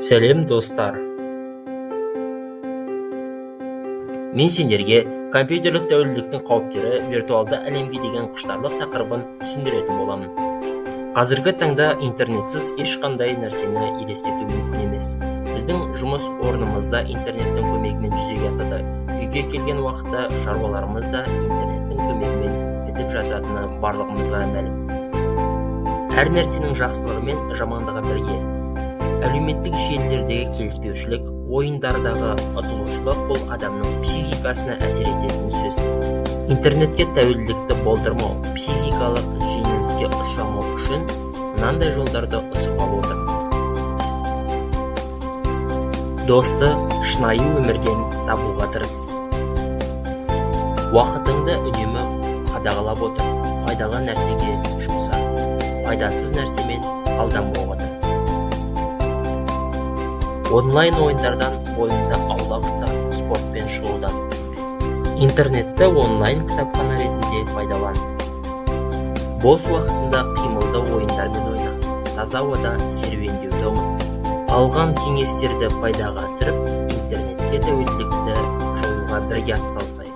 Сәлем достар. Мен сендерге компьютерлік тәуелділіктің қауіптері виртуалды әлемге деген құштарлық тақырыбын түсіндіретін боламын. Қазіргі таңда интернетсіз ешқандай нәрсені елестету мүмкін емес. Біздің жұмыс орнымызда интернеттің көмегімен жүзеге асады. Үйге келген уақытта шаруаларымыз да интернеттің көмегімен бітіп жататыны барлығымызға мәлім. Әр нәрсенің жақсылығы мен жамандығы бірге. Әлеуметтік желілердегі келіспеушілік, ойындардағы ұтылушылық бұл адамның психикасына әсер ететін сөз. Интернетке тәуелділікті болдырмау, психикалық жеңіліске ұшырамау үшін мынандай жолдарды ұсынып алып отырмыз. Досты шынайы өмірден табуға тырыс. Уақытыңды үнемі қадағалап отыр, пайдалы нәрсеге жұмса, пайдасыз нәрсемен алданбауға тырыс. Онлайн ойындардан бойыңды аулақ ұста, спортпен шұғылдан. Интернетті онлайн кітапхана ретінде пайдалан. Бос уақытында қимылды ойындармен ойна, таза ауада серуендеуді ұмыт. Алған кеңестерді пайдаға асырып, интернетке тәуелділікті жоюға бірге атсалысайық.